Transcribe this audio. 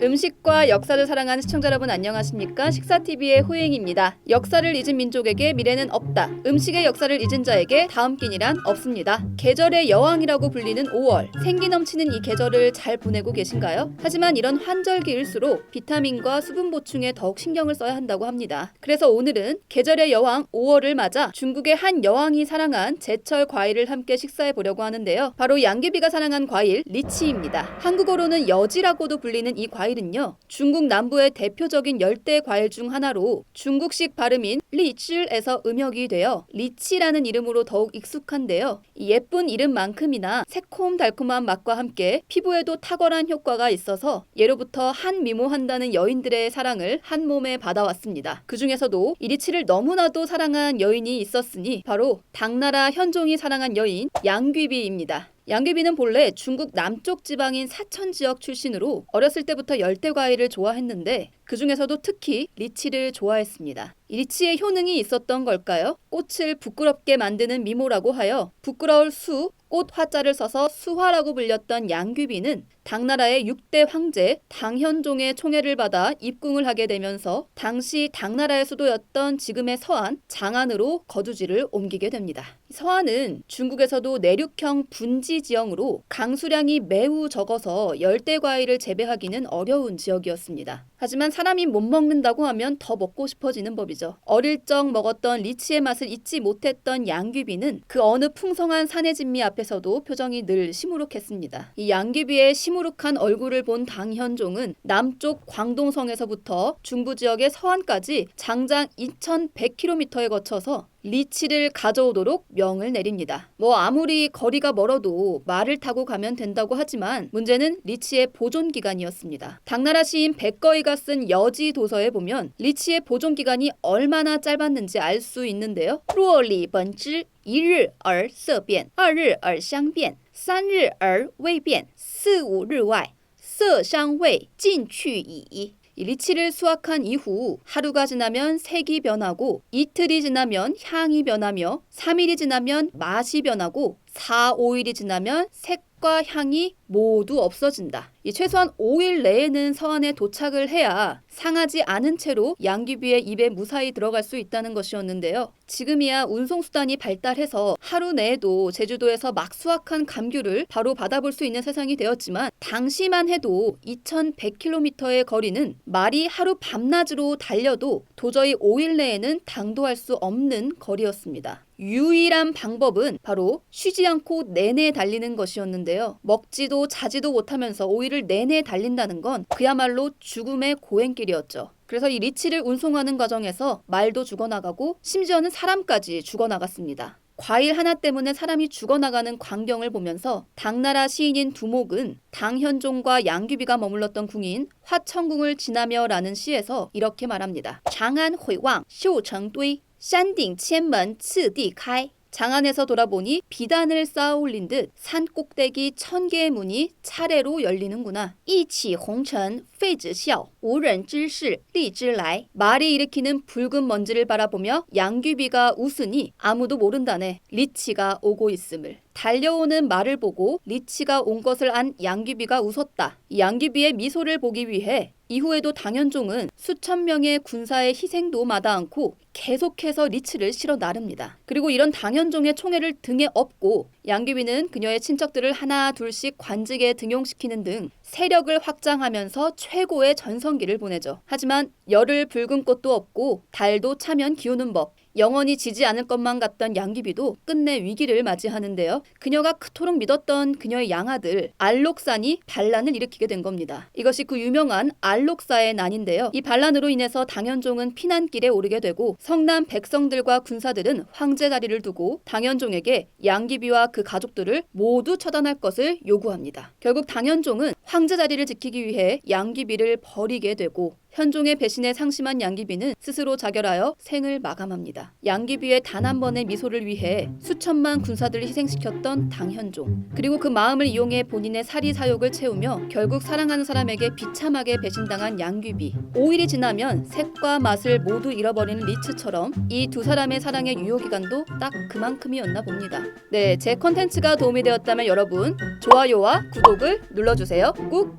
음식과 역사를 사랑하는 시청자 여러분 안녕하십니까? 식사TV의 호잉입니다. 역사를 잊은 민족에게 미래는 없다. 음식의 역사를 잊은 자에게 다음 끼니란 없습니다. 계절의 여왕이라고 불리는 5월. 생기 넘치는 이 계절을 잘 보내고 계신가요? 하지만 이런 환절기일수록 비타민과 수분 보충에 더욱 신경을 써야 한다고 합니다. 그래서 오늘은 계절의 여왕 5월을 맞아 중국의 한 여왕이 사랑한 제철 과일을 함께 식사해 보려고 하는데요. 바로 양귀비가 사랑한 과일 리치입니다. 한국어로는 여지라고도 불리는 이 과일은요, 중국 남부의 대표적인 열대 과일 중 하나로 중국식 발음인 리치에서 음역이 되어 리치라는 이름으로 더욱 익숙한데요. 이 예쁜 이름만큼이나 새콤달콤한 맛과 함께 피부에도 탁월한 효과가 있어서 예로부터 한 미모한다는 여인들의 사랑을 한 몸에 받아왔습니다. 그 중에서도 이 리치를 너무나도 사랑한 여인이 있었으니 바로 당나라 현종이 사랑한 여인 양귀비입니다. 양귀비는 본래 중국 남쪽 지방인 사천 지역 출신으로 어렸을 때부터 열대 과일을 좋아했는데 그 중에서도 특히 리치를 좋아했습니다. 이 리치의 효능이 있었던 걸까요? 꽃을 부끄럽게 만드는 미모라고 하여 부끄러울 수, 꽃 화자를 써서 수화라고 불렸던 양귀비는 당나라의 6대 황제 당현종의 총애를 받아 입궁을 하게 되면서 당시 당나라의 수도였던 지금의 서안, 장안으로 거주지를 옮기게 됩니다. 서안은 중국에서도 내륙형 분지 지형으로 강수량이 매우 적어서 열대 과일을 재배하기는 어려운 지역이었습니다. 하지만 사람이 못 먹는다고 하면 더 먹고 싶어지는 법이죠. 어릴 적 먹었던 리치의 맛을 잊지 못했던 양귀비는 그 어느 풍성한 산의 진미 앞에서도 표정이 늘 시무룩했습니다. 이 양귀비의 시무룩한 얼굴을 본 당현종은 남쪽 광동성에서부터 중부 지역의 서안까지 장장 2100km에 거쳐서 리치를 가져오도록 명을 내립니다. 아무리 거리가 멀어도 말을 타고 가면 된다고 하지만 문제는 리치의 보존 기간이었습니다. 당나라 시인 백거이가 쓴 여지 도서에 보면 리치의 보존 기간이 얼마나 짧았는지 알 수 있는데요. 若李本之一日而色变，二日而香变，三日而味变，四五日外，色香味尽去矣。이 리치를 수확한 이후 하루가 지나면 색이 변하고 이틀이 지나면 향이 변하며 3일이 지나면 맛이 변하고 4, 5일이 지나면 색과 향이 모두 없어진다. 최소한 5일 내에는 서안에 도착을 해야 상하지 않은 채로 양귀비의 입에 무사히 들어갈 수 있다는 것이었는데요. 지금이야 운송수단이 발달해서 하루 내에도 제주도에서 막 수확한 감귤을 바로 받아볼 수 있는 세상이 되었지만 당시만 해도 2100km의 거리는 말이 하루 밤낮으로 달려도 도저히 5일 내에는 당도할 수 없는 거리였습니다. 유일한 방법은 바로 쉬지 않고 내내 달리는 것이었는데요. 먹지도 자지도 못하면서 5일을 내내 달린다는 건 그야말로 죽음의 고행길이었죠. 그래서 이 리치를 운송하는 과정에서 말도 죽어나가고 심지어는 사람까지 죽어나갔습니다. 과일 하나 때문에 사람이 죽어나가는 광경을 보면서 당나라 시인인 두목은 당현종과 양귀비가 머물렀던 궁인 화천궁을 지나며 라는 시에서 이렇게 말합니다. 장안 회왕 쇼成堆 山顶千门次第开 장안에서 돌아보니 비단을 쌓아 올린 듯 산 꼭대기 1000개의 문이 차례로 열리는구나. 이치 홍천 페이즈시ao 우ren之事 리之来 말이 일으키는 붉은 먼지를 바라보며 양귀비가 웃으니 아무도 모른다네. 리치가 오고 있음을. 달려오는 말을 보고 리치가 온 것을 안 양귀비가 웃었다. 이 양귀비의 미소를 보기 위해 이후에도 당현종은 수천 명의 군사의 희생도 마다 않고 계속해서 리치를 실어 나릅니다. 그리고 이런 당현종의 총애를 등에 업고 양귀비는 그녀의 친척들을 하나 둘씩 관직에 등용시키는 등 세력을 확장하면서 최고의 전성기를 보내죠. 하지만 열을 붉은 꽃도 없고 달도 차면 기우는 법. 영원히 지지 않을 것만 같던 양귀비도 끝내 위기를 맞이하는데요. 그녀가 그토록 믿었던 그녀의 양아들 알록산이 반란을 일으키게 된 겁니다. 이것이 그 유명한 알록사의 난인데요. 이 반란으로 인해서 당현종은 피난길에 오르게 되고 성남 백성들과 군사들은 황제 자리를 두고 당현종에게 양귀비와 그 가족들을 모두 처단할 것을 요구합니다. 결국 당현종은 황제 자리를 지키기 위해 양귀비를 버리게 되고 현종의 배신에 상심한 양귀비는 스스로 자결하여 생을 마감합니다. 양귀비의 단 한 번의 미소를 위해 수천만 군사들을 희생시켰던 당현종, 그리고 그 마음을 이용해 본인의 사리사욕을 채우며 결국 사랑하는 사람에게 비참하게 배신당한 양귀비. 5일이 지나면 색과 맛을 모두 잃어버리는 리츠처럼 이 두 사람의 사랑의 유효기간도 딱 그만큼이었나 봅니다. 네, 제 컨텐츠가 도움이 되었다면 여러분 좋아요와 구독을 눌러주세요. 꾹!